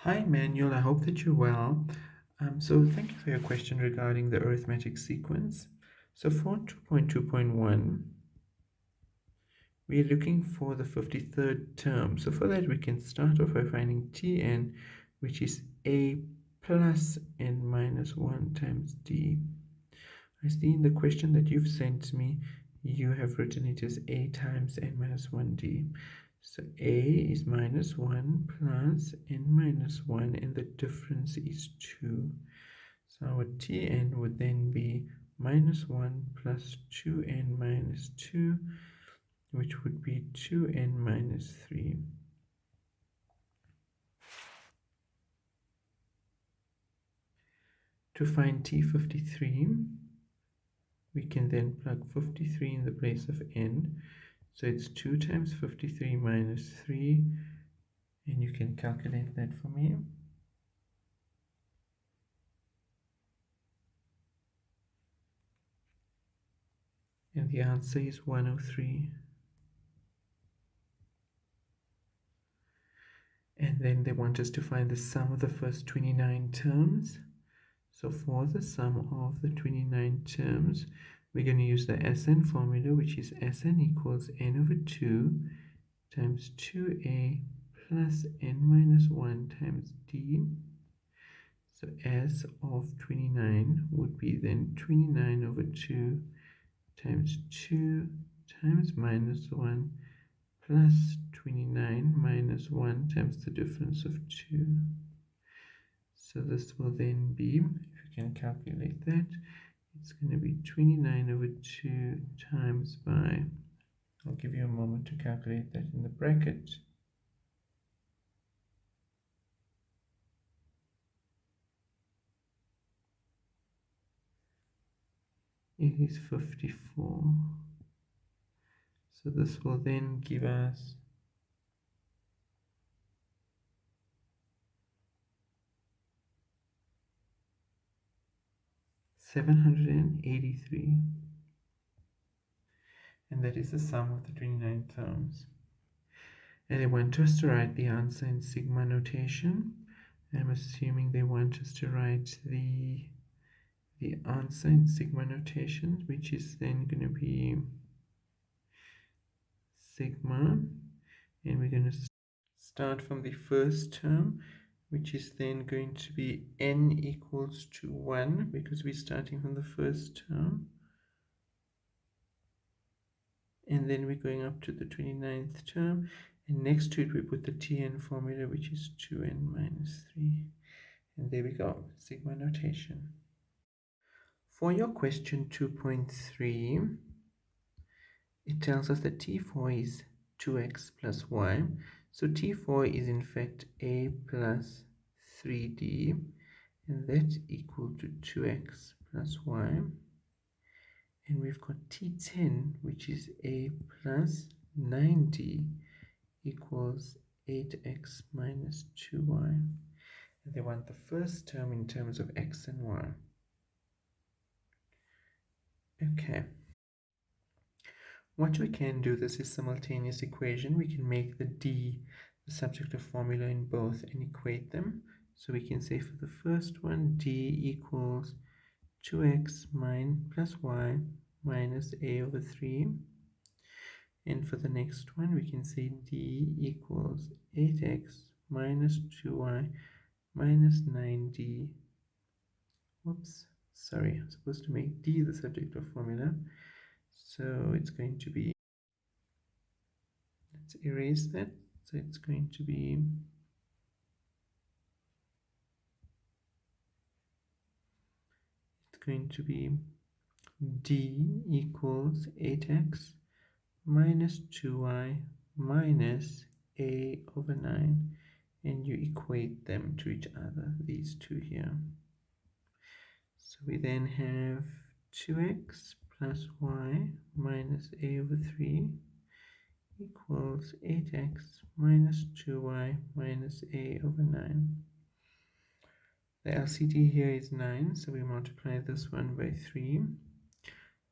Hi, Manuel. I hope that you're well. So thank you for your question regarding the arithmetic sequence. So for 2.2.1, we're looking for the 53rd term. So for that, we can start off by finding Tn, which is a plus n minus 1 times d. I see in the question that you've sent me, you have written it as a times n minus 1d. So a is minus 1 plus n minus 1, and the difference is 2. So our Tn would then be minus 1 plus 2n minus 2, which would be 2n minus 3. To find T53, we can then plug 53 in the place of n. So it's 2 times 53 minus 3, and you can calculate that for me. And the answer is 103. And then they want us to find the sum of the first 29 terms. So for the sum of the 29 terms, we're going to use the Sn formula, which is Sn equals n over 2 times 2a plus n minus 1 times d. So S of 29 would be then 29 over 2 times 2 times minus 1 plus 29 minus 1 times the difference of 2. So this will then be, if you can calculate that, it's going to be 29 over 2 times by, I'll give you a moment to calculate that in the bracket. It is 54. So this will then give us 783, and that is the sum of the 29 terms. And they want us to write the answer in sigma notation. I'm assuming they want us to write the answer in sigma notation, which is then going to be sigma, and we're going to start from the first term, which is then going to be n equals to 1, because we're starting from the first term. And then we're going up to the 29th term, and next to it we put the Tn formula, which is 2n minus 3. And there we go, sigma notation. For your question 2.3, it tells us that T4 is 2x plus y. So T4 is in fact a plus 3d, and that's equal to 2x plus y. And we've got T10, which is a plus 9d equals 8x minus 2y. And they want the first term in terms of x and y. Okay. What we can do, this is simultaneous equation. We can make the d the subject of formula in both and equate them. So we can say for the first one, d equals 2x plus y minus a over 3. And for the next one, we can say d equals 8x minus 2y minus 9d. Whoops, sorry, I'm supposed to make d the subject of formula. So it's going to be, let's erase that. So it's going to be d equals 8x minus 2y minus a over 9, and you equate them to each other, these two here. So we then have 2x plus y minus a over 3 equals 8x minus 2y minus a over 9. The LCD here is 9, so we multiply this one by 3.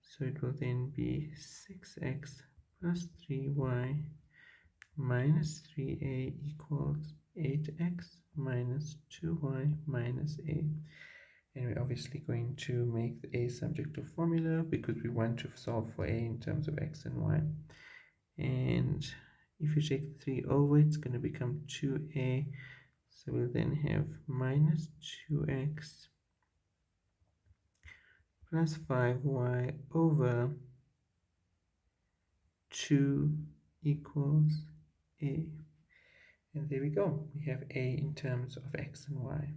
So it will then be 6x plus 3y minus 3a equals 8x minus 2y minus a. And we're obviously going to make the a subject to formula because we want to solve for a in terms of x and y. And if you take 3 over, it's going to become 2a. So we'll then have minus 2x plus 5y over 2 equals a. And there we go. We have a in terms of x and y.